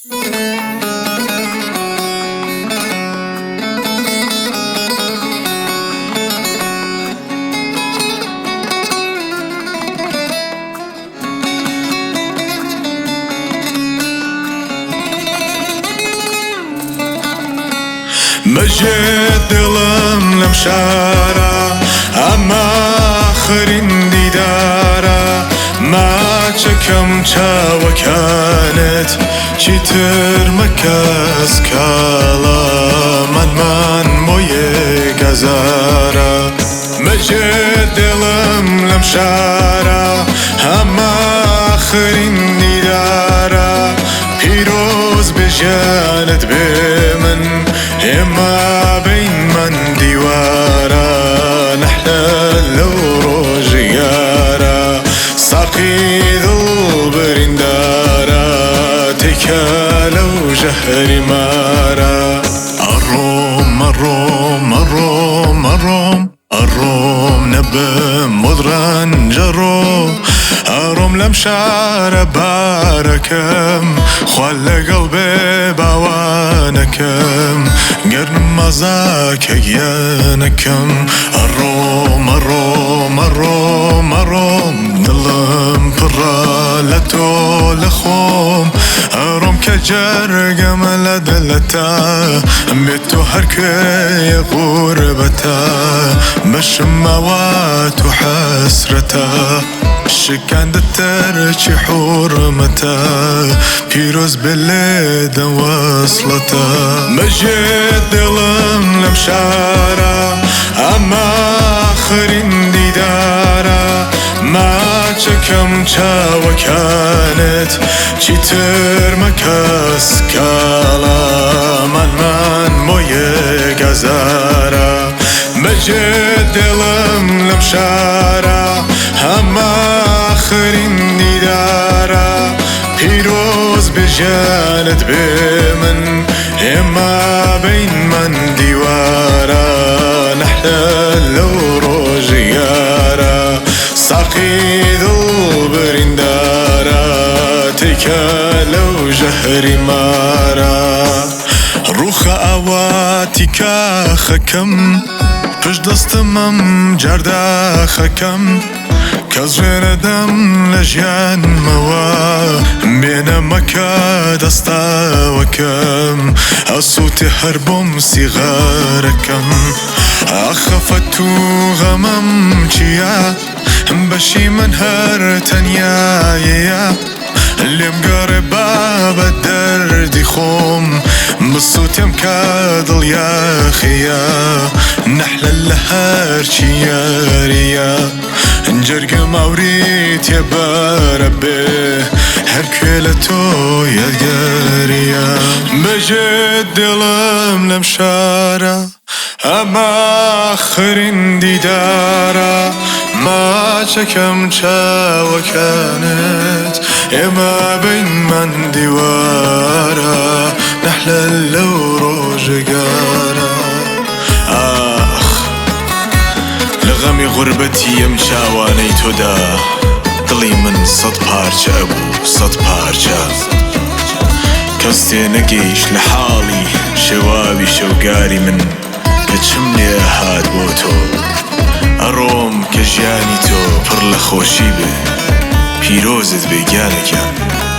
مجد دلم لمشارة اما آخرین دیدارة ما چکم چاوە کانت چیتر مەکەس کاڵە من بۆیە گەزارە مەجد دڵم لەم شارە ئەمە ئاخرین دیدارە پیرۆز بێژیانت بێ من ئێمە بینمان دیوارە نەحلە لەو ڕۆژە یارە ساقی دڵ بریندارە تێکە لەو ژەهری مارە ئەڕۆم ئەڕۆم ئەڕۆم ئەڕۆم ئەڕۆم نەبم وەدڕەنجەڕۆ ئەڕۆم لەم شارە بارەکەم خوا لەگەڵ بێ باوانەکەم گەرم مەزاکە گیانەکەم ئەڕۆم ئەڕۆم ئەڕۆم ئەڕۆم دڵم پڕە لە تۆ لە خۆم ئەڕۆم کە جەرگەمە لە دڵەتە بێت تۆ هەرکەیە غوربەتە بەشم ماوە تو حەسرەتە شکاندە تەرکی حورمەتە پیرۆز بێ لێدە وەسڵەتە مەجێ دڵم لەم شارە ئەمە ئاخرین دیدارە ماچەکەم چاوەکانت چیتر مەکەس کاڵە من بۆیە گەزارە مەجێ دڵم لەم شارە ئەمە ئاخرین دیدارە پیرۆز بێژیانت بێ من ئێمە بینمان دیوارە نەحلە لەو ڕۆژە یارە ساقی دڵ بریندارە تێکە لەو ژەهری مارە ڕووخە ئاواتی کاخەکەم پشت دەستمم جارداخەکەم کەس ژێرەدەم لە ژیانمەوە بێنە مەکە دەستاوەکەم ئەسووتێ هەر بۆم سیغارەکەم ئاخەفەت و غەمەم چییە بەشی من هەر تەنیایەیە لێم گەڕێ بە دەردی خۆم بسووتێم کە دڵیاخەیە نەحلە لە هەرچی یاریە جەرگم ئاوری تێبەرە بێ هەرکوێ لە تۆ یادگاریە بەجێ دڵم لەم شارە ئەمە ئاخرین دیدارە ماچەکەم چاوەکانت ئێمە بینمان دیوارە نەحلە لەو ڕۆژگارە غەمی غوربەتی ئەم چاوانەی تۆدا دڵی من سەد پارچە ئەبوو سەد پارچە کەس تێ نەگەیشت لە حاڵی شێواوی شەوگاری من کە چم لێ هات بۆ تۆ ئەڕۆم کە ژیانی تۆ پڕ لە خۆشی بێ پیرۆزت بێ گیانەکەم